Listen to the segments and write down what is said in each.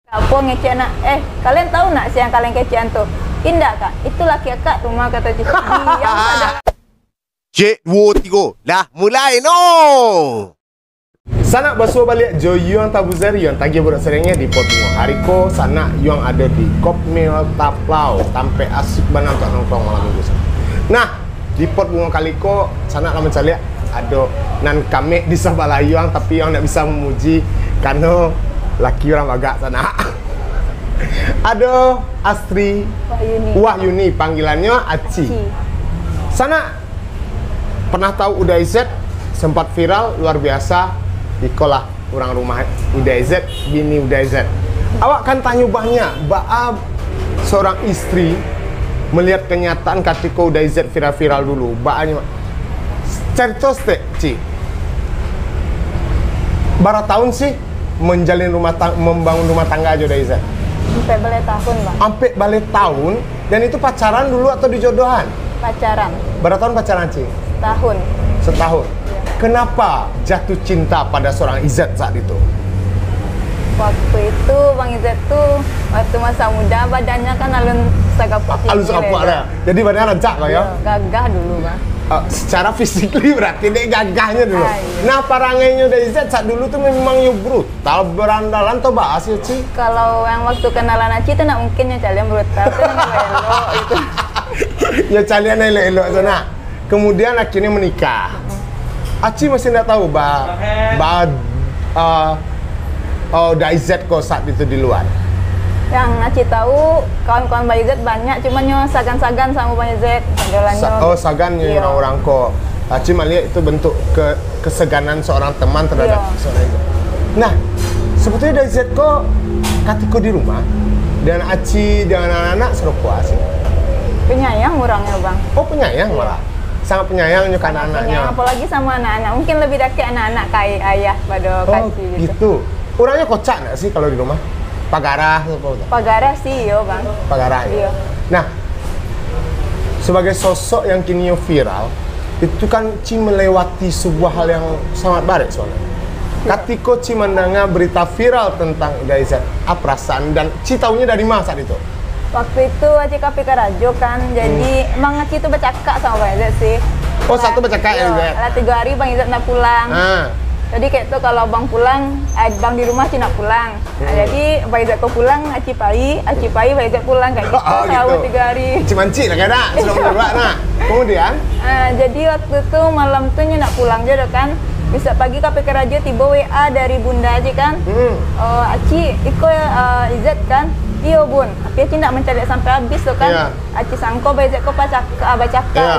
Apa ngecek nak? Kalian tahu nak siang kalian kecean tuh? Indah kak, itu laki akak tuh mah kata cik. Yang ada. Cik, 2, 3. Dah mulai no. Sanak basuh balik Jo Yuang Tabuzer yang tagih budak seringnya di Potungo Hariko. Sanak yang ada di Kopmil Taplau sampai asik banget untuk nongkrong malam minggu. Nah, di Potungo Kaliko sanak lama caliak ada nan kami di sebelah Yuang tapi yang tidak bisa memuji karena laki orang agak sana. Ada Astri Wahyuni, panggilannya Aci. Sana pernah tahu Uday Z, sempat viral luar biasa. Ikolah orang rumah Uday Z, bini Uday Z. Awak kan tanya banyak, Baab seorang istri melihat kenyataan ketika Uday Z viral-viral dulu. Baaknya cerita stek, Ci. Berapa tahun sih menjalin membangun rumah tangga aja Uday Z? Sampai balik tahun bang. Sampai balik tahun, dan itu pacaran dulu atau dijodohan? Pacaran. Berapa tahun pacaran, Ci? Tahun. Setahun. Ya. Kenapa jatuh cinta pada seorang Izet saat itu? Waktu itu Bang Izet tuh waktu masa muda badannya kan alun sagapuk. Alun sagapuk ada. Jadi badannya rancak kok ya? Gagah dulu bang. Secara fisikly berarti dia gagahnya dulu. Iya. Nah, parangainya dari Izet saat dulu tuh memang brutal, berandalan atau bahas ya, Ci? Kalau yang waktu kenalan Aci itu nak mungkin ya kalian brutal tuh yang elok itu. Ya kalian elok sana. Kemudian akhirnya menikah. Aci masih tidak tahu Daizet kok saat itu di luar. Yang Aci tahu kawan-kawan Bayi Z banyak, cuma nyo sagan-sagan sama Bayi Z. Sagan ya orang-orang kok. Aci melihat itu bentuk keseganan seorang teman terhadap seorang Izet. Nah, sebetulnya Daizet kok ketika di rumah dan Aci dengan anak-anak serupa sih. Penyayang orangnya bang. Oh, penyayang malah. Sangat penyayang nyukan anak-anaknya. Apalagi sama anak-anak. Mungkin lebih dekat anak-anak kayak ayah pada Kaci gitu. Orangnya kocak nggak sih kalau di rumah? Pagarah apa? Pagarah sih, yo bang. Pagarah. Iya. Nah, sebagai sosok yang kini viral, itu kan Ci melewati sebuah hal yang sangat baik soalnya. Ketika Ci mendengar berita viral tentang Daizet, apa perasaan dan Ci tahunya dari mana saat itu? Waktu itu Aci KPK Rajo kan, jadi emang Aci itu bercakap sama Bang Izet sih. Oh, satu bercakap ya Izet? Ada 3 hari Bang Izet nak pulang. Jadi kayak tuh kalau Bang pulang, Bang di rumah Aci nak pulang. Nah, jadi Bang Izet kau pulang, Aci pai, Bang Izet pulang kayak gitu. Selama 3 hari. Aci manci lah kan nak, sudah berdua nak. Kemudian? Jadi waktu itu malam tuh nak pulang juga kan. Bisa pagi KPK Rajo tiba WA dari Bunda Aci kan. Aci, iko Izet kan. Iya bun, tapi Aci nak mencari sampai habis tuh kan. Aci sangko Baizet kok baca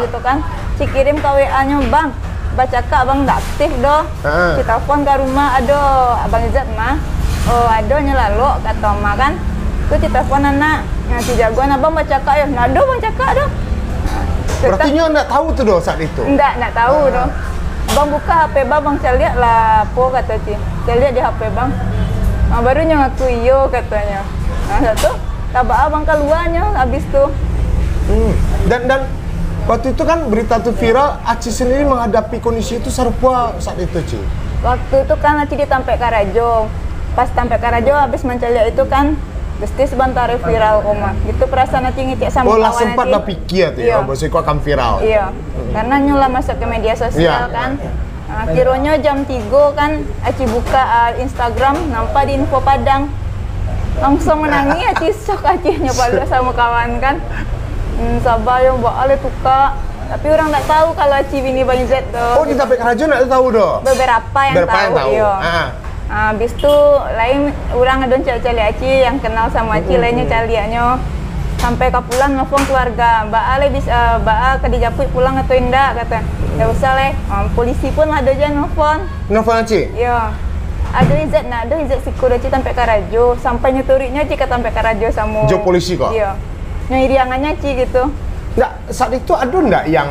gitu kan. Aci kirim ke WA-nya bang, baca kak bang tak aktif doh. Aci telepon ke rumah, aduh abang Izet mah. Oh aduh nyelalu kata ma kan. Tuh Aci telepon anak, Aci jagoan abang baca kak ya. Nah doh bang cakap doh. Berarti nyo nggak tahu tuh doh saat itu? Nggak tahu doh. Bang buka HP bang, saya lihat lah po kata Aci. Saya lihat di HP bang. Nah, baru ngaku iyo katanya. Nah satu, tabak abang keluarnya habis tuh. Dan waktu itu kan berita itu viral, Aci sendiri menghadapi kondisi itu serupa saat itu, Ci? Waktu itu kan Aci ditampe Karajo. Pas tampe Karajo habis mencari itu kan, pasti sebentar viral koma. Gitu perasaan Aci ngecek sama kawan Aci. Oh, sempat dah pikir tuh ya, bahwa kok akan viral. Iya, karena nyula masuk ke media sosial kan. Kiranya jam 3 kan, Aci buka Instagram, nampak di info Padang. Langsung menangis, Aci sok Aci nyoba sama kawan kan. Sabar yang bawa ale tuka. Tapi orang tak tahu kalau Aci bini Bang Izet tuh. Oh, di Tapek Rajo nak tahu doh. Beberapa yang tahu. Iya. Habis tu lain orang ada cari Aci yang kenal sama Aci, lainnya cariannya. Sampai ke pulang nelfon keluarga, Mbak Ale bisa Mbak ke dijaput pulang atau indah kata. Enggak usah leh. Polisi pun ada aja nelfon. Nelfon Aci? Iya. Ada Izet sikur Aci sampai Karajo, sampai nyeturinya Aci ke sampai Karajo sama Jo polisi kok? Iya. Nyiriangannya Aci gitu. Nggak, saat itu ada nggak yang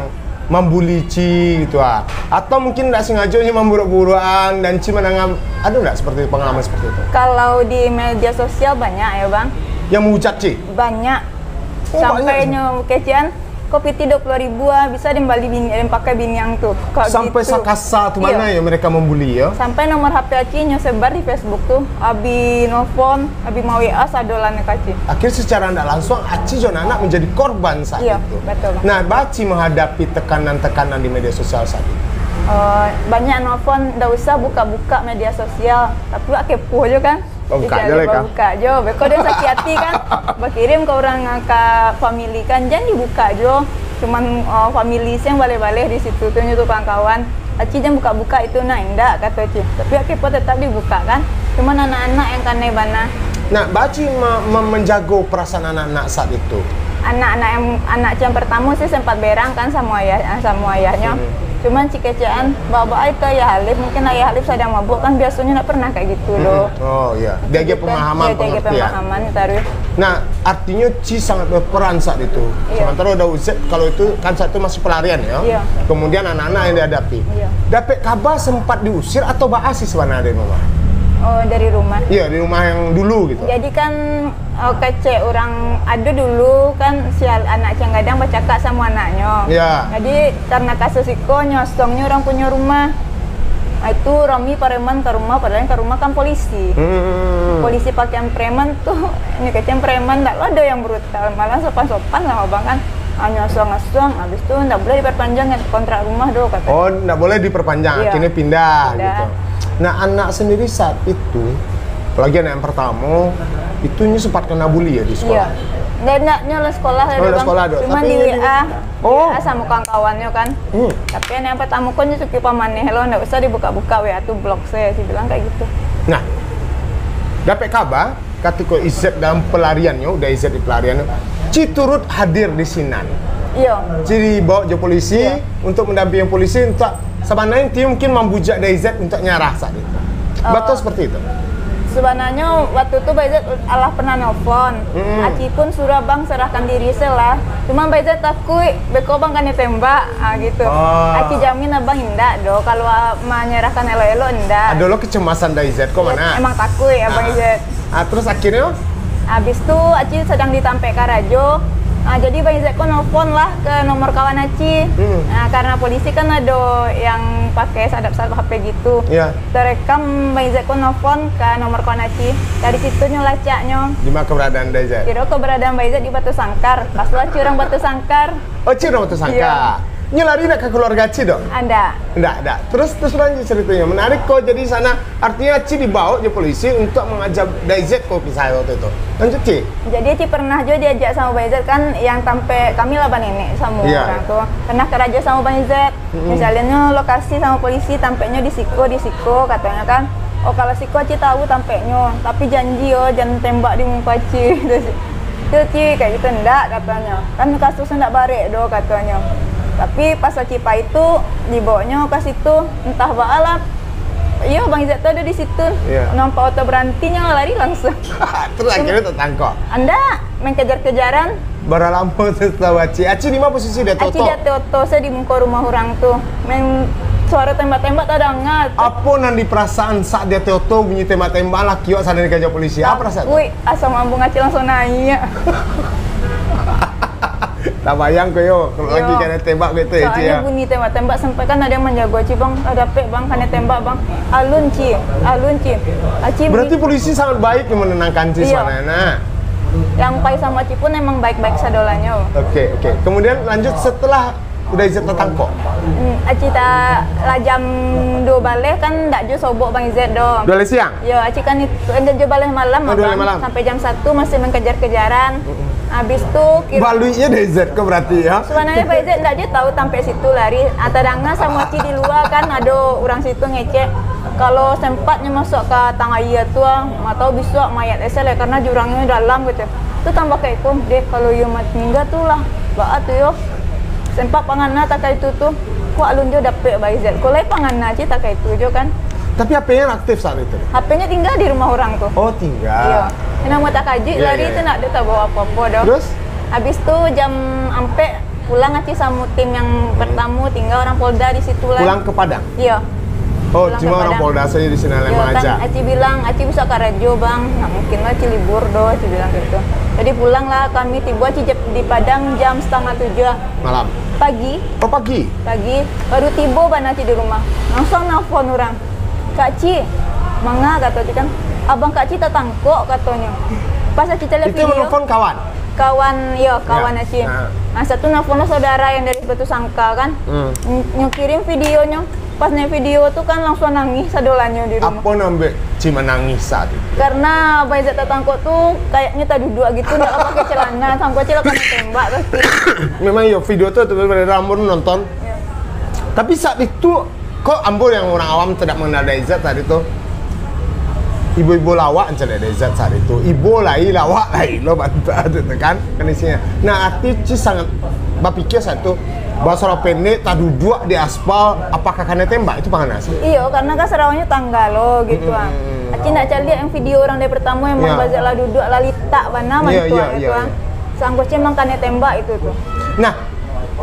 membuli Ci gitu atau mungkin nggak sengaja memburu-buruan dan Ci menanggap, ada nggak seperti pengalaman seperti itu? Kalau di media sosial banyak ya bang. Yang menghujat Ci? Banyak. Sampai kecian kopi 20.000 ah, bisa dibeli bini, pakai bini yang tuh. Kok Sampai gitu. sakasa tuh mana Iya. ya mereka membuli ya? Sampai nomor HP Aci nyebar di Facebook tuh. Abi nelfon, abi mau WA sadolannya Aci. Akhirnya secara tidak langsung Aci Jona anak menjadi korban saat Iya, itu. betul, Bang. Nah, Baci menghadapi tekanan-tekanan di media sosial saat itu. Banyak nelfon, nggak usah buka-buka media sosial, tapi wak kepo aja kan. Oh, buka Dicari, aja lah, Kak. buka aja, beko dia sakit hati kan. Berkirim ke orang ke family kan, jangan dibuka aja. Cuman family yang balik-balik di situ tuh nyuruh kawan-kawan. Aci jangan buka-buka itu nah enggak kata Aci. Tapi wak kepo tetap dibuka kan. Cuman anak-anak yang kanai bana. Nah, Baci menjaga perasaan anak-anak saat itu. Anak yang pertama sih sempat berang kan sama ayahnya. Cuman cikecaan bawa itu ayah Halif, mungkin ayah Halif sedang mabuk kan biasanya nggak pernah kayak gitu loh. Oh iya, dia Gitu, pemahaman, dia jaga pengertian. pemahaman taruh. Nah, artinya Ci sangat berperan saat itu. Iya. Sementara udah Uzet kalau itu kan saat itu masih pelarian ya. Iya. Kemudian anak-anak yang dihadapi. Iya. Dapat kabar sempat diusir atau Baasi sebenarnya di rumah? Oh, dari rumah. Iya, di rumah yang dulu gitu. Jadi kan kece orang ada dulu kan si anak yang kadang bercakap sama anaknya. Iya. Jadi karena kasus itu nyosongnya orang punya rumah. Nah, itu Romi preman ke rumah, padahal ke rumah kan polisi. Polisi pakaian preman tuh, ini kecil preman nggak ada yang brutal, malah sopan-sopan sama bang kan. Nyosong-nyosong, habis itu nggak boleh diperpanjang kontrak rumah do kata. Oh, nggak boleh diperpanjang, Iya. akhirnya pindah gitu. Pindah. Nah, anak sendiri saat itu, apalagi anak yang pertama, itu sempat kena bully ya di Iya. sekolah. Dan enggaknya lo sekolah Oh, lo sekolah, Do. Cuma Tapi di ini WA. Oh. WA sama kawan-kawannya kan. Tapi yang pertama kan cukup pamannya, hello nggak usah dibuka-buka WA tuh blok saya sih bilang kayak gitu. Nah, dapat kabar ketika Izet dalam pelariannya, udah Izet di pelariannya, Ci turut hadir di Sinan. Iya. Ci dibawa ke polisi Iya. untuk mendampingi polisi untuk sebenarnya dia mungkin membujak dari Izet untuk nyarah saat itu. Betul seperti itu. Sebenarnya waktu itu Baizat Allah pernah nelfon. Aci pun suruh bang serahkan diri lah. Cuma Baizat takut beko bang kan ditembak, gitu. Oh. Aci jamin abang indah do kalau menyerahkan elo-elo indah. Ada lo kecemasan dari Izet kok mana? Emang takut ya bang Izat. Terus akhirnya Habis itu Aci sedang ditampe Karajo. Jadi Bang Izek kok nelfon lah ke nomor kawan Aci. Nah, karena polisi kan ada yang pakai sadap-sadap HP gitu. Iya. Terekam Bang Izek kok nelfon ke nomor kawan Aci. Dari situ nyolacaknya. di mana keberadaan dari Izet? Kira keberadaan Bang Izek di Batu Sangkar. Pas lah curang Batu Sangkar. Oh, Ci udah waktu sangka. Iya. Nyelari nak ke keluarga Ci dong? Anda. Enggak. Terus lanjut ceritanya. Menarik kok jadi sana. Artinya Ci dibawa ke polisi untuk mengajak Daizet kok kisah waktu itu. Lanjut Ci. Jadi Ci pernah juga diajak sama Bang Izet kan yang tampe kami lah nenek sama Iya. orang tuh. Pernah kerja sama Bang Izet. Misalnya lokasi sama polisi tampeknya di Siko katanya kan. Oh kalau Siko Ci tahu tampeknya, tapi janji jangan tembak di muka Ci. Itu Ci kayak gitu enggak katanya. Kan kasusnya enggak barek do katanya. Tapi pas Cipa itu dibawanya ke situ entah baalah. Iya Bang Izet tuh ada di situ. Iya. Nampak auto berhentinya lari langsung. Terus akhirnya tertangkap. Anda main kejar-kejaran. Berapa lama setelah Ci? Aci di mana posisi dia Aci toto? dia toto saya di muka rumah orang tuh. Main suara tembak-tembak tak dengar. Apa nanti perasaan saat dia toto bunyi tembak-tembak lah kiok sana dikejar polisi? Apa perasaan? Wih, asam lambung Aci langsung naik. Tak bayang kok yo, kalau Iya. lagi kena tembak gitu ya Ci Soalnya ya. bunyi tembak-tembak sampai kan ada yang menjaga Ci bang, ada pek bang, kena tembak bang. Alun Ci. Aci Berarti polisi sangat baik yang menenangkan Ci Iya. sana. Nah. yang pai sama Ci pun emang baik-baik sadolanya. Oke. Kemudian lanjut setelah udah Izet tertangkap. Aci tak lah jam 2 balik kan ndak jo sobok Bang Izet dong. Dua kali siang. Ya, Aci kan itu jo balik malam, Oh, dua Abang. malam. Sampai jam 1 masih mengejar-kejaran. Habis itu kira Baluinya dari Izet kok berarti ya. sebenarnya Pak Izet ndak je tahu sampai situ lari. Atadangna sama Ci di luar kan ada orang situ ngecek. Kalau sempatnya masuk ke tangga iya tuh, atau bisa mayat esel ya karena jurangnya dalam gitu. Itu tambah kayak pun deh kalau yo mati mingga tuh lah. Baat tuh yo. Sempat panganna tak kayak itu tuh. Kok alun jo dapet Pak Izet. Kalau panganna Ci tak kayak itu jo kan. Tapi HP-nya aktif saat itu. HP-nya tinggal di rumah orang tuh. Oh, tinggal. Iya. Kena mau tak kaji Iya, lari iya, itu iya. nak dia tak bawa apa-apa dah. Terus? Habis tu jam ampe pulang Aci sama tim yang pertama tinggal orang Polda di situ lah. Pulang ke Padang. Iya. Oh, Pulang ke cuma orang Padang. Polda saja di sini Iya lema aja. kan, Aci bilang, Aci bisa ke Rajo bang, nggak mungkin lah Aci libur doh, Aci bilang gitu. Jadi pulanglah kami tiba Aci di Padang jam 6:30 Malam. pagi, Oh, pagi. baru tiba ban Aci di rumah. Langsung nelfon orang, Kak Ci, manga kata Aci kan, abang Kak Ci tertangkok katanya. Pas Aci lihat Itu video, menelpon kawan. kawan Ya. Aci. Nah. Nah, satu nelfon saudara yang dari Batu Sangka kan, nyikirim videonya. Pas nih video tuh kan langsung nangis sadolannya di rumah. Apa nambah cima nangis saat itu? Karena Bang Izzat tertangkok tuh kayaknya tak duduk gitu, nggak pakai celana, sangkut cila kena tembak pasti. Memang ya video tuh pada Ambon nonton. Ya. Tapi saat itu kok Ambon yang orang awam tidak mengenal Izzat saat itu. Ibu-ibu lawak aja ada Izzat saat itu. Ibu lai lawak lai lo bantah itu kan kondisinya. Nah, arti sangat berpikir saat itu bahasa pendek tak duduk di aspal apakah kena tembak itu panganas. Iya, karena kan serawanya tangga lo gitu ah. Aci nak cari yang video orang dari pertama yang Ya. bazak lah duduk lah litak mana Iya, mantuan iya, itu iya, ah. Sangkutnya emang kena tembak itu tuh. Nah,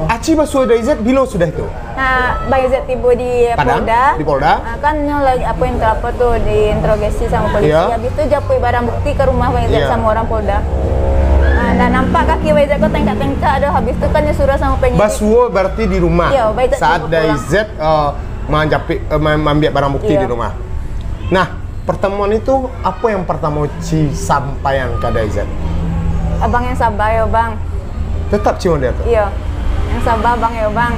Aci basuh ada Izzat bilo sudah itu. Nah, Bang Izzat tiba di Padang, Polda. di Polda. Nah, kan nyo lagi apa yang terapa tuh diinterogasi sama polisi. Iya. Habis itu japui barang bukti ke rumah Bang Izzat Iya. sama orang Polda. Nah, dan nampak kaki Bang Izzat kok tengkak-tengkak ada. Habis itu kan nyuruh sama penyidik. Basuh berarti di rumah. Iya, Mbak Izzat Saat tiba ada pulang. Izzat mengambil barang bukti Iya. di rumah. Nah, pertemuan itu apa yang pertama Ci sampaikan ke Izzat? Abang yang sabar ya Bang. Tetap Ci dia tuh. Iya, yang sabar Bang ya Bang.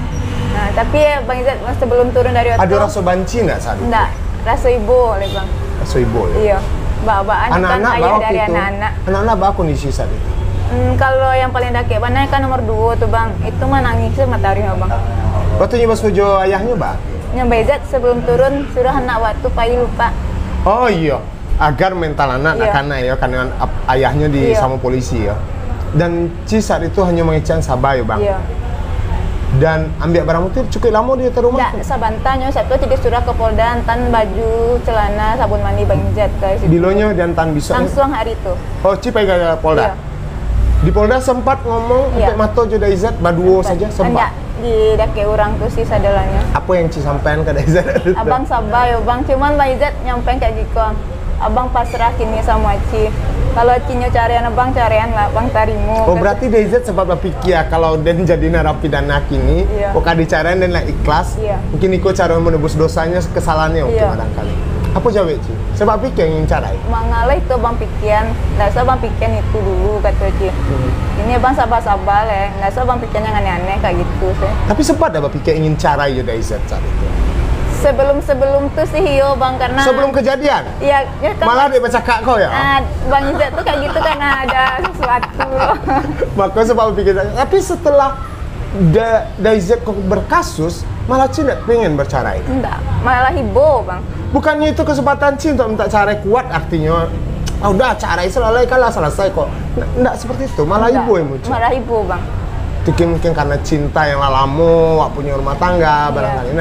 Nah, tapi Bang Izzat sebelum turun dari Ada hotel. rasa banci nggak saat itu? Enggak, rasa ibu oleh Bang. Rasa ibu ya? Iya, bawaan kan Anak-anak ayah bawa dari itu. anak-anak. Anak-anak bawa kondisi saat itu. Kalau yang paling dakek mana kan nomor 2 tuh Bang. Itu mah nangis matahari ya Bang. Waktu nyoba sujo ayahnya, Mbak? Yang Bang Izzat sebelum turun suruh anak waktu paling lupa. Oh iya, agar mental anak Iya. karena ya karena ayahnya di Iya. sama polisi ya. Dan Ci saat itu hanya mengecan sabar ya Bang. Iya. Dan ambil barang bukti cukup lama dia ke rumah. Enggak, sabantanya satu jadi surat ke Polda, tan baju, celana, sabun mandi Bang Izzat ke situ. Bilonya dan tan bisa. Langsung hari itu. Oh, Ci pergi ke Polda. Iya. Di Polda sempat ngomong Iya. untuk Mato Joda Izzat baduo saja Enggak, sempat. di dake orang tuh sih sadalanya. Apa yang Ci sampaikan ke Izzat? Abang sabar ya Bang, cuman Bang Izzat nyampein kayak gitu. Abang pasrah kini sama Aci. Kalau Acinya carian abang carian lah, Bang tarimu. Oh berarti Izzat sempat berpikir kalau dan jadi narapidana kini, Iya. kok dicarian dan lah ikhlas, Iya. mungkin Iko cara menebus dosanya kesalahannya mungkin Iya. barangkali. Apa jawab Ci? Sebab pikir ingin carai. Mangalah itu bang pikiran, nggak usah bang pikiran itu dulu kata Ci. Ini bang sabar-sabar ya, nggak usah bang pikiran yang aneh-aneh kayak gitu sih. Tapi sempat ada berpikir ingin carai Joda Izzat saat itu. Sebelum tuh sih hiyo bang karena. Sebelum kejadian. Iya, ya kan. Malah dia bercakap kau ya. Nah, Bang Izzat tuh kayak gitu karena ada sesuatu. Maka sebab pikir. Tapi setelah Izzat kok berkasus, malah Ci tidak pengen bercarai. Enggak, malah hibau bang. Bukannya itu kesempatan Ci untuk minta carai kuat artinya. Ah udah carai selesai kalah selesai kok. Nggak seperti itu, malah Enggak, ibu yang muncul. Malah hibau bang. Mungkin karena cinta yang lama, punya rumah tangga, barangkali.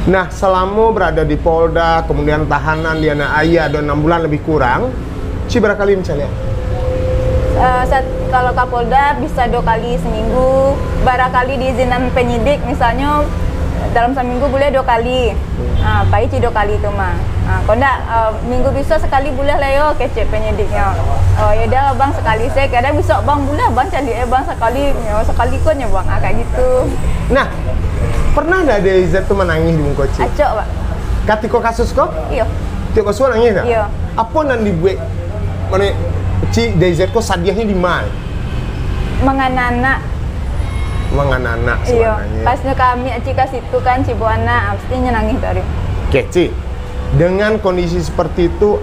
Nah, selama berada di Polda, kemudian tahanan di anak ayah, dan 6 bulan lebih kurang, Ci berapa kali misalnya? Kalau Kapolda bisa 2 kali seminggu, barangkali diizinan penyidik misalnya dalam seminggu boleh 2 kali. Nah, Pak Ici 2 kali itu mah. Nah, kalau enggak minggu bisa sekali boleh lah yo kecek penyidiknya. Oh ya udah bang sekali saya kadang besok bang boleh bang cari bang sekali sekali kok ya bang kayak gitu. Nah, pernah nggak ada Izzat tuh menangis di muka Ci? Acok pak. Ketika kasus kok? Iya. Tiap kasus nangis nggak? Iya. Apa yang dibuat? Mana Ci Izzat kok sadiahnya di mana? Menganak. Menganak Iya. sebenarnya. Pasnya kami Aci kasih itu kan Cibuana, pastinya nangis dari. Oke, Ci. Dengan kondisi seperti itu,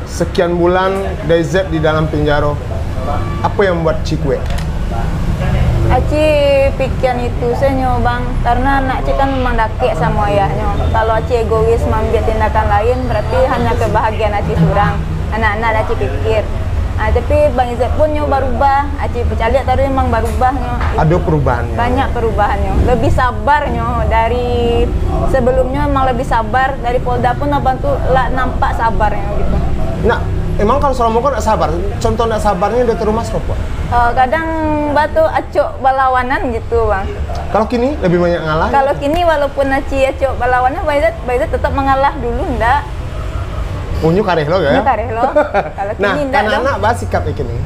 sekian bulan Izzat di dalam penjara, apa yang membuat Ci kue? Aci pikiran itu saya bang, karena anak Aci kan memang dakik sama ayahnya. Kalau Aci egois mengambil tindakan lain, berarti hanya kebahagiaan Aci surang. Anak-anak Aci pikir. Nah, tapi Bang Izzat pun nyoba berubah. Aci percaya tadi memang berubahnya. Ada perubahannya. Banyak perubahannya. Lebih sabarnya dari sebelumnya memang lebih sabar. Dari Polda pun abang tuh lah nampak sabarnya gitu. Nah, Emang kalau Salamo kan nggak sabar. Contoh nggak sabarnya dia rumah apa? Kadang batu acok balawanan gitu bang. Kalau kini lebih banyak ngalah. Kalau kini walaupun aci acok balawanan, Baizat tetap mengalah dulu ndak. Unyu kareh lo ya? Unyu kareh lo. Kalau Nah, kini ndak dong. anak-anak bahas sikap kini.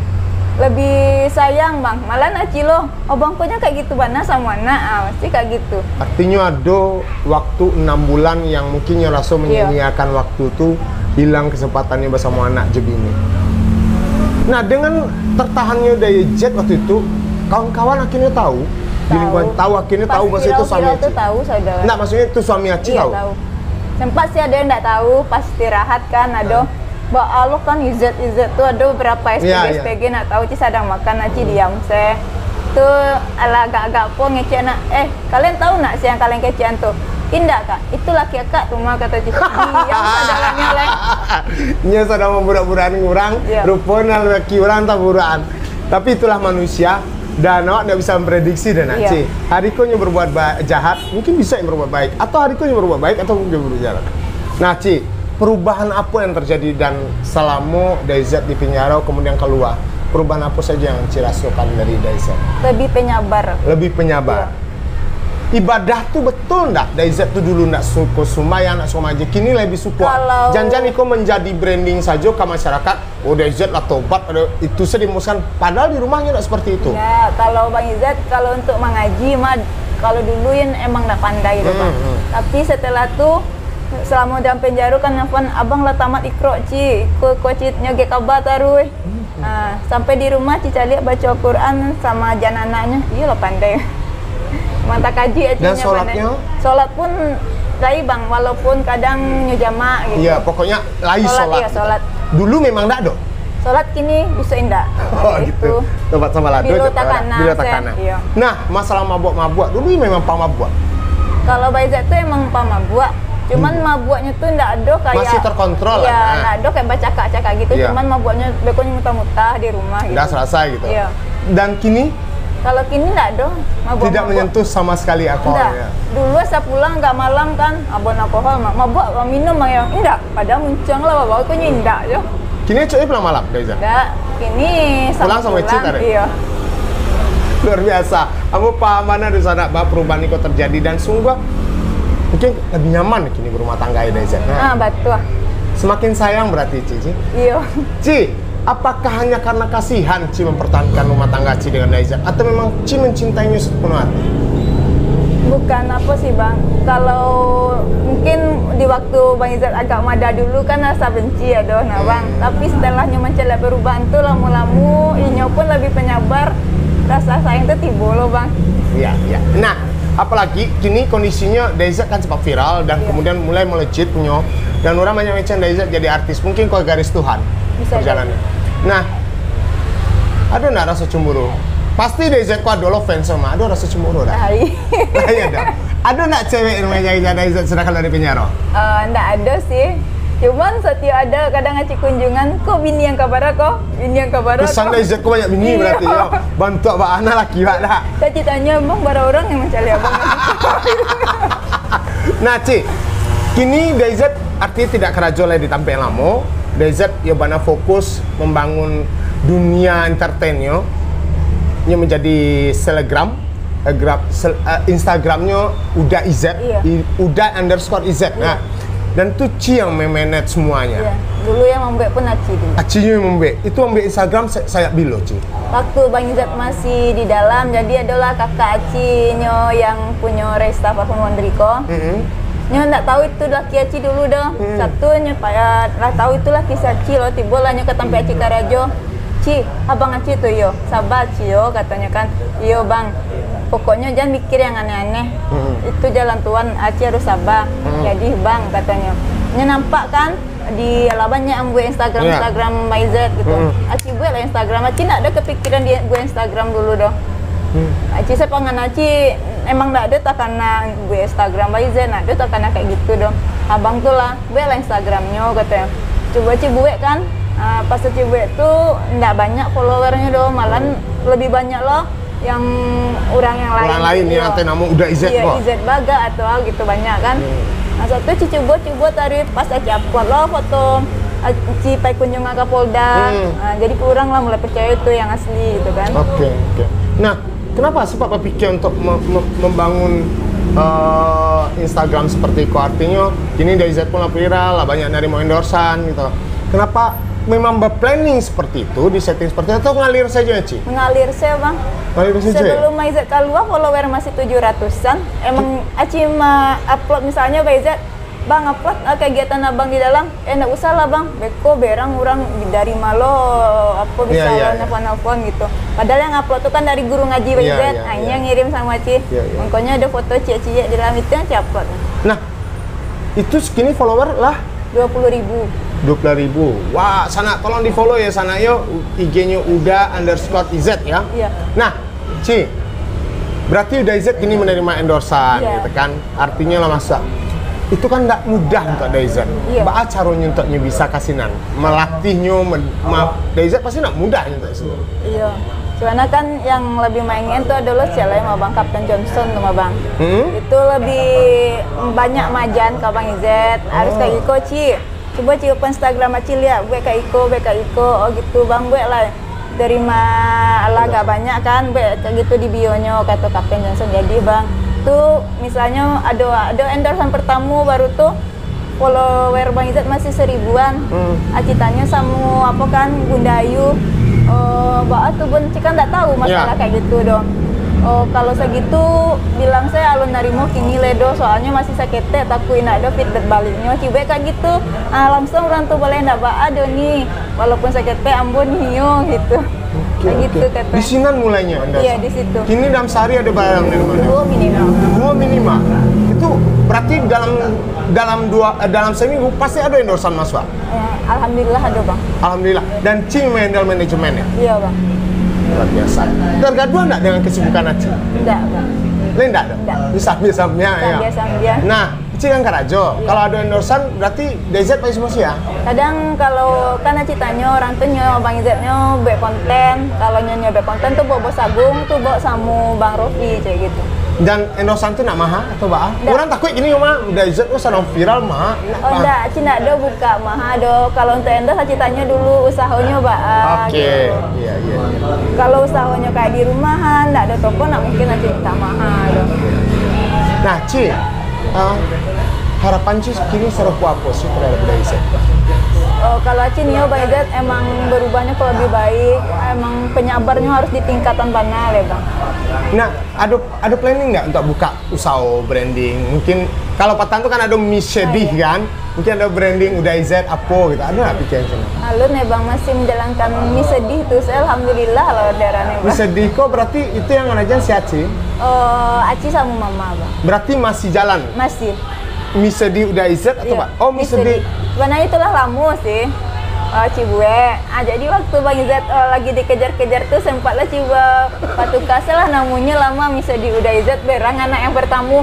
Lebih sayang bang, malah aci lo. Oh bangkonya kayak gitu bana sama anak, mesti kayak gitu. Artinya ada waktu 6 bulan yang mungkin yang rasa menyia-nyiakan waktu itu, hilang kesempatannya bersama anak Jebini. Nah, dengan tertahannya daya jet waktu itu, kawan-kawan akhirnya tahu, di lingkungan tahu akhirnya tahu maksudnya itu suami Aci. Tahu saudara. Enggak, maksudnya itu suami Aci Iya, tahu. tahu. Sempat sih ada yang enggak tahu, pas istirahat kan ada. Mbak Alo kan Izet tuh ada beberapa SPG nak tahu Ci sadang makan Aci diam se. Tuh ala agak-agak po ngecek nak. Kalian tahu nak siang kalian kecean tuh? Indah kak, itu laki akak rumah kata Ci. Diam sadarnya leh. Nya sadang memburak-burakan orang, rupanya laki orang tak buraan. Tapi itulah manusia. Dan awak tidak bisa memprediksi dan Aci. Hariko yang berbuat jahat, mungkin bisa yang berbuat baik. Atau Hariko yang berbuat baik, atau mungkin berbuat jahat. Nah Ci, perubahan apa yang terjadi dan selama Daizat di penjara kemudian keluar? Perubahan apa saja yang Ci rasakan dari Daizat? Lebih penyabar. Lebih penyabar. Ibadah tuh betul ndak? Daizat tuh dulu ndak suka sumbaya, ndak suka aja. Kini lebih suka. Jangan iko menjadi branding saja ke masyarakat. Oh Daizat lah tobat, itu sedimuskan. Padahal di rumahnya ndak seperti itu. Ya, kalau Bang Izat kalau untuk mengaji mah kalau dulu yang emang ndak pandai gitu Bang. Tapi setelah tuh selama dalam penjara kan nelfon abang lah tamat ikro Ci, ko Ci nyoge kabar taruh. Nah, sampai di rumah Ci cari baca Quran sama janananya. Iya lah pandai. Mantap kaji aja. Dan sholatnya? Sholat pun lai bang, walaupun kadang nyujama gitu. Iya, pokoknya lai sholat. Iya, sholat. Dulu memang enggak do. Sholat kini bisa indah. Oh gitu. Tempat sama lado. Bilo takana. Iya. Nah, masalah mabuk-mabuk dulu memang pamabuk. Kalau Baizat tuh emang pamabuk. Cuman mabuknya tuh enggak ada kayak masih terkontrol ya, enggak ada kayak baca-cakak gitu. Cuman mabuknya bekonya muntah-muntah di rumah gitu. Udah selesai gitu. Iya. Dan kini kalau kini enggak ada mabuk. Tidak menyentuh sama sekali alkohol ya. Dulu saya pulang enggak malam kan, abon alkohol mabuk minum yang enggak, padahal muncang lah bawa kok enggak yo. Kini cuy pulang malam, Daizat? Enggak, kini pulang sama Ci tadi. Iya. Luar biasa. Kamu paham mana di sana bahwa perubahan itu terjadi dan sungguh mungkin lebih nyaman kini berumah tangga ya Daizat. Nah, betul. Semakin sayang berarti Ci. Iya. Ci, apakah hanya karena kasihan Ci mempertahankan rumah tangga Ci dengan Daizat atau memang Ci mencintainya sepenuh hati? Bukan apa sih bang, kalau mungkin di waktu Bang Izat agak mada dulu kan rasa benci ya doh, nah bang. Tapi setelahnya mencoba perubahan tuh lamu-lamu, inyo pun lebih penyabar, rasa sayang tuh tiba loh bang. Iya, iya. Nah, apalagi kini kondisinya Daizat kan cepat viral dan kemudian mulai melejit punya dan orang banyak mention Daizat jadi artis, mungkin kok garis Tuhan bisa perjalanannya. Nah, ada nggak rasa cemburu? Pasti Daizat kok ada fans sama, ada rasa cemburu dah. Iya dah. Ada nggak cewek yang menjadi Daizat sedangkan dari penjara? Nggak ada sih. Cuman setiap ada kadang ngacik kunjungan, kok bini yang kabar kok, bini yang kabar kok. Kesan Daizat kok banyak bini berarti ya. Bantu abang anak laki wak dah. Saya tanya bang, bara orang yang mencari abang. Nah Ci, kini Daizat artinya tidak kerajo lagi ditampil lama. Daizat ya bana fokus membangun dunia entertainnya. Nya menjadi selegram, Instagramnya Uda Izet, Uda_Izet. Nah, dan tuh Ci yang memanage semuanya. Iya. Dulu yang membuat pun Aci dulu. Acinya yang membuat. Itu membuat Instagram saya bilo Ci. Waktu Bang Izat masih di dalam, jadi adalah kakak Aci yang punya Resta Parfum Wondriko. Nyo nggak tahu itu laki Aci dulu dong. Satunya lah tahu itu laki Aci loh. Tiba lah nyo ketemu Aci Karajo. Ci, abang Aci tuh yo, sabar Ci yo katanya kan. Iyo bang, pokoknya jangan mikir yang aneh-aneh. Itu jalan Tuhan, Aci harus sabar. Jadi bang katanya. Nya nampak kan di alabannya gue Instagram Maizet gitu. Aci gue lah Instagram. Aci nggak ada kepikiran dia gue Instagram dulu dong. Aci sepangan Aci emang nggak ada tak karena gue Instagram Maizet, nggak ada tak karena kayak gitu dong. Abang tuh lah, gue lah Instagramnya katanya. Coba Ci gue kan. Pas Cibuet tuh nggak banyak followernya dong, malah lebih banyak loh yang orang yang lain. Orang lain yang nanti namu Uda Izet kok. Iya, Izet Baga atau gitu banyak kan. Nah satu Cibuet tarik pas aja upload loh foto Aci pai kunjung ke Polda. Nah, jadi kurang lah mulai percaya itu yang asli itu kan. Oke. Nah, kenapa sih Papa pikir untuk membangun Instagram seperti itu? Artinya kini DayZ pun viral lah, banyak dari mau endorsan gitu. Kenapa memang berplanning seperti itu, di setting seperti itu, atau ngalir saja Ci? Mengalir saya bang. Ngalir saja. Sebelum DayZ keluar follower masih 700-an. Emang Aci upload misalnya DayZ, bang upload kegiatan abang di dalam, nggak usah lah bang, beko berang orang dari malo apa bisa nelfon gitu. Padahal yang upload tuh kan dari guru ngaji DayZ, hanya ngirim sama Ci. Makanya ada foto Ci di dalam itu yang Ci upload. Nah, itu segini follower lah 20.000. 20.000. Wah, sana tolong di follow ya sana yo IG-nya uda_iz ya. Iya. Nah, Ci, berarti DayZ kini menerima endorsan gitu kan? Artinya lah masa itu kan nggak mudah untuk DayZ. Bagaimana caranya untuknya bisa kasinan melatihnya, DayZ pasti nggak mudah untuk itu. Iya. Soalnya kan yang lebih mainin tuh adalah siapa yang Bang Kapten Johnson tuh Bang. Itu lebih banyak majan ke Bang Izet. Harus kayak Iko Ci. Coba Ci open Instagram Ci lihat, gue kayak Iko, oh gitu Bang, gue lah dari malah gak banyak kan, gue kayak gitu di bio-nya kata Kapten Johnson. Jadi Bang, tuh misalnya ada endorsan pertama baru tuh follower Bang Izet masih 1000-an. Aci tanya sama apa kan Bunda Ayu, bahwa tuh Bun Ci kan nggak tahu masalah kayak gitu dong. Kalau segitu bilang saya alun narimo kini ledo, soalnya masih sakete takut nak ada feedback baliknya cibe kayak gitu. Langsung orang tuh boleh ndak ada nih walaupun sakete ambon hiyo gitu. Kayak gitu kata. Di sini mulainya Anda. Iya di situ. Kini dalam sehari ada barang dari mana? 2 minimal. 2 minimal. Itu berarti dalam seminggu pasti ada endorsan Mas Pak. Alhamdulillah ada Bang. Alhamdulillah. Dan Ci handle manajemennya. Iya Bang. Luar biasa. Tergabung enggak dengan kesibukan Ci? Enggak Bang. Lain enggak ada? Biasa-biasanya ya. Biasa-biasa. Nah, Ci kan karajo. Kalau ada endorsan berarti DayZ pasti semua ya? Kadang kalau kan Aci tanya orang tuh Bang Izzetnya be konten, kalau nyonya be konten tuh bawa Bos Agung tuh bawa sama Bang Rofi kayak gitu. Dan endorsan tuh nak mahal atau bah? Orang takut ini mah DayZ sana viral mah. Enggak, Aci enggak ada buka mahal do. Kalau untuk endorse Aci tanya dulu usahanya Oke. Gitu. Iya. Kalau usahanya kayak di rumahan, enggak ada toko, nak mungkin Aci minta mahal do. Nah, Ci, harapan Ci kini serupu apa sih terhadap DayZ? Kalau Aci nih Bang Izet emang berubahnya ke lebih baik, emang penyabarnya harus ditingkatkan banget ya Bang. Nah, ada planning nggak untuk buka usaha branding? Mungkin kalau Patan tuh kan ada mie sedih kan? Mungkin ada branding DayZ apa gitu. Ada nggak pikiran sana? Alun ya Bang, masih menjalankan mie sedih tuh. Saya alhamdulillah kalau daerahnya Bang. Mie sedih kok berarti itu yang ngarajan si Aci? Aci sama Mama Bang. Berarti masih jalan? Masih. Mie sedih DayZ atau Pak? Oh, mie sedih. Sebenarnya itulah lama sih. Cibue. Jadi waktu Bang Izet lagi dikejar-kejar tuh sempatlah Ciba Patukas lah namanya lama bisa di DayZ berang anak yang pertama.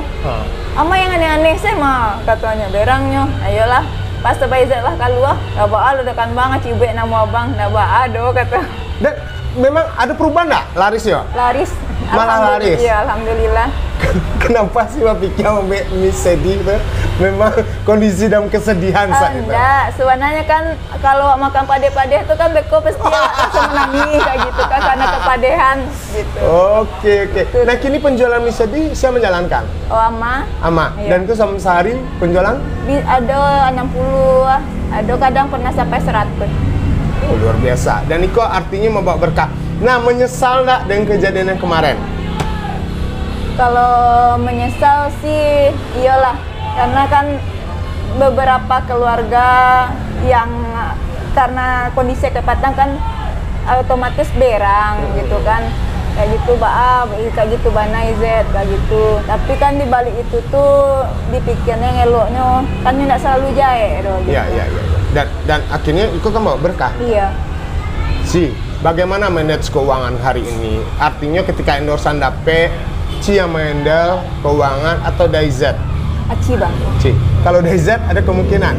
Ama yang aneh-aneh sih mah katanya berangnya. Ayolah pas Bang Izet lah keluar. Enggak baal udah kan Bang Cibue nama Abang enggak baado kata. Dan memang ada perubahan nggak laris ya? Laris. Malah laris. Iya, alhamdulillah. Kenapa sih Pak pikir mie sedih itu? Memang kondisi dalam kesedihan saat itu. Enggak, sebenarnya kan kalau makan padeh-padeh itu kan beko pasti langsung menangis kayak gitu kan karena kepadehan gitu. Oke. Nah kini penjualan mie sedih siapa menjalankan? Ama. Iya. Dan itu sama sehari penjualan? Ada 60, ada kadang pernah sampai 100. Oh, luar biasa. Dan itu artinya membawa berkah. Nah, menyesal nggak dengan kejadian yang kemarin? Kalau menyesal sih iyalah, karena kan beberapa keluarga yang karena kondisi kepatan kan otomatis berang gitu kan, kayak gitu kayak gitu Bana Izet kayak gitu. Tapi kan dibalik itu tuh dipikirnya ngeloknya kan tidak selalu jahe gitu. Iya. Dan akhirnya itu kan bawa berkah. Iya. Bagaimana manage keuangan hari ini? Artinya ketika endorsan dapet, Ci yang menghandle keuangan atau DayZ? Aci Bang. Ci. Kalau DayZ ada kemungkinan?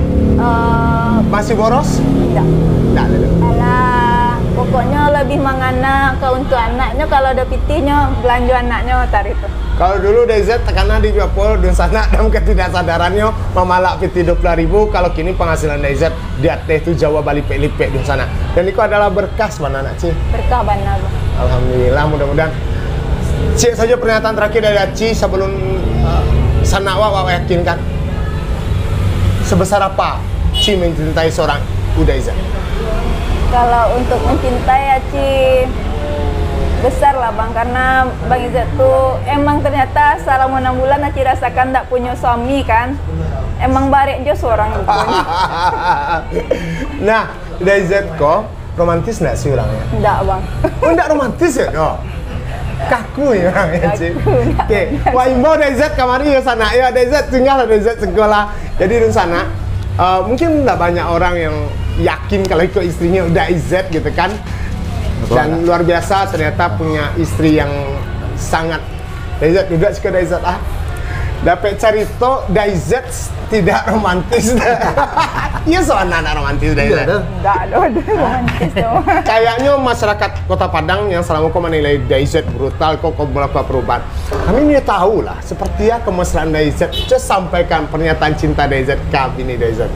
Masih boros? Tidak. Tidak. Alah, pokoknya lebih mengana ke untuk anaknya, kalau ada pitihnya belanja anaknya tar itu. Kalau dulu DZ tekanan di 20 dan sana dalam ketidaksadarannya memalak piti 20.000. Kalau kini penghasilan DZ di atas itu Jawa Bali pelipek di sana. Dan itu adalah berkah mana nak Ci? Berkah benar. Alhamdulillah, mudah-mudahan. Ci saja pernyataan terakhir dari Ci sebelum sana Wak yakinkan. Sebesar apa Ci mencintai seorang Uda Izzat? Kalau untuk mencintai Aci besar lah Bang, karena Bang Izzat tuh emang ternyata selama 6 bulan Aci rasakan tak punya suami kan. Emang barek jo seorang itu. Nah, Uda Izzat kok romantis nggak sih orangnya? Enggak Bang. Oh, enggak romantis ya? Oh. Kaku ya orangnya Ci. Oke, wah imbo Uda Izzat kamari ya sana. Ya Uda Izzat tinggal Uda Izzat sekolah. Jadi di sana mungkin nggak banyak orang yang yakin kalau itu istrinya Uda Izzat gitu kan. Dan luar biasa ternyata punya istri yang sangat Uda Izzat juga suka Uda Izzat dapat cerita Uda Izzat tidak romantis. Iya soalnya anak romantis Uda Izzat. Enggak ada romantis tuh. Kayaknya masyarakat Kota Padang yang selama kau menilai Uda Izzat brutal, kau melakukan perubahan. Kami ini tahu lah seperti apa kemesraan Uda Izzat. Coba sampaikan pernyataan cinta Uda Izzat ke bini Uda Izzat.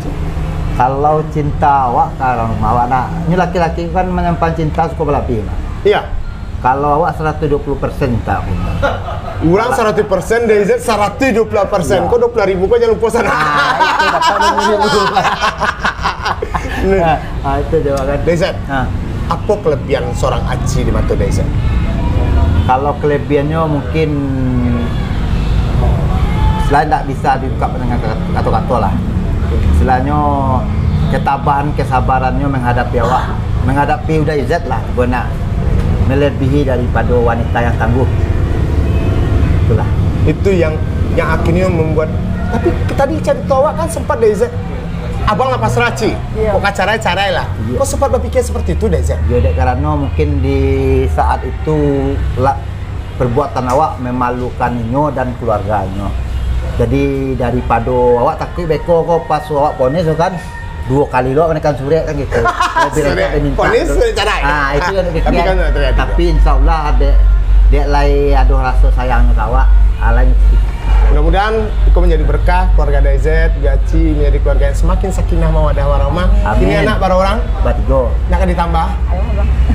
Kalau cinta awak kalau awak nak, ini laki-laki kan menyimpan cinta suka berlebih. Iya. Kalau awak 120% tak. Urang 100%, Uda Izzat 120%. Kau 20.000 kau jangan lupa sana. Itu dapat itu jawaban. Uda Izzat, apa kelebihan seorang Aci di mata Uda Izzat? Kalau kelebihannya mungkin selain tak bisa diungkapkan dengan kata-kata lah. Istilahnya ketabahan, kesabarannya menghadapi awak, menghadapi Uda Izzat lah, guna melebihi daripada wanita yang tangguh. Itulah. Itu yang akhirnya membuat. Tapi tadi cerita awak kan sempat Uda Izzat, abang lepas raci, kok carai lah. Iya. Kok sempat berpikir seperti itu Uda Izzat? Ya, karena mungkin di saat itu perbuatan awak memalukan Inyo dan keluarganya. Jadi daripada awak takut beko kok pas awak ponis kan 2 kali lo menekan surek kan gitu. Ponis cerai. Itu yang Tapi kan terjadi. Tapi insyaallah ada ada rasa sayangnya ke awak. Alanya mudah-mudahan itu menjadi berkah keluarga Uda Izzat, Gaci menjadi keluarga yang semakin sakinah mawaddah warahmah. Ini anak para orang? Batigo. Nak ditambah?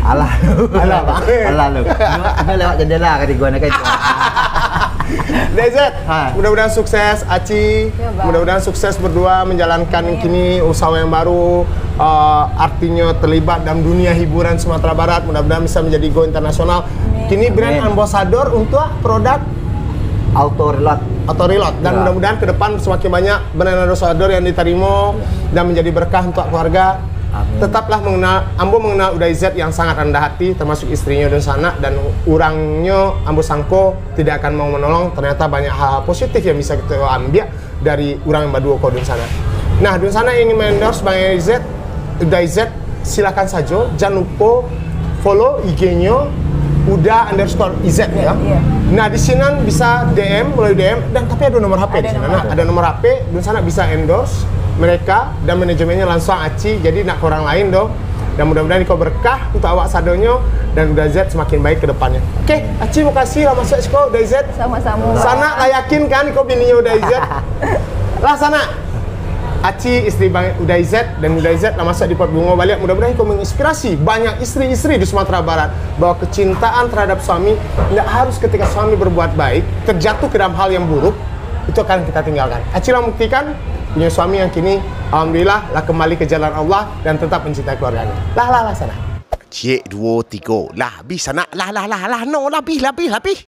Alah. Bang. Alah lu. Ini lewat jendela kata gua nak itu. Uda Izzat, mudah-mudahan sukses Aci, mudah-mudahan sukses berdua menjalankan kini usaha yang baru, artinya terlibat dalam dunia hiburan Sumatera Barat, mudah-mudahan bisa menjadi go internasional. Kini brand ambassador untuk produk Auto Reload dan mudah-mudahan ke depan semakin banyak brand ambassador yang diterima dan menjadi berkah untuk keluarga. Amin. Tetaplah Ambo mengenal Uda Izzat yang sangat rendah hati, termasuk istrinya dan sana, dan orangnya Ambo sangko tidak akan mau menolong. Ternyata banyak hal positif yang bisa kita ambil dari orang yang berdua kau dan sana. Nah, dan sana ingin endorse Bang Uda Izzat, silakan saja. Jangan lupa follow IG-nya Uda_Izzat ya. Nah, di sini bisa DM, melalui DM, dan tapi ada nomor HP di sana. Nah, ada nomor HP, dan sana bisa endorse mereka dan manajemennya langsung Aci, jadi nak ke orang lain dong. Dan mudah-mudahan kau berkah untuk awak sadonya dan Uda Izzat semakin baik ke depannya. Oke, Aci makasih lah masuk sekolah Uda Izzat. Sama-sama. Sana lah yakin kan kau bininya Uda Izzat. Lah sana Aci istri Bang Uda Izzat dan Uda Izzat lah masuk di Pot Bunga balik. Mudah-mudahan kau menginspirasi banyak istri-istri di Sumatera Barat bahwa kecintaan terhadap suami tidak harus ketika suami berbuat baik terjatuh ke dalam hal yang buruk itu akan kita tinggalkan. Aci lah buktikan punya suami yang kini alhamdulillah lah kembali ke jalan Allah dan tetap mencintai keluarganya. Lah sana. Cik 2 3 lah habis sana lah no lebih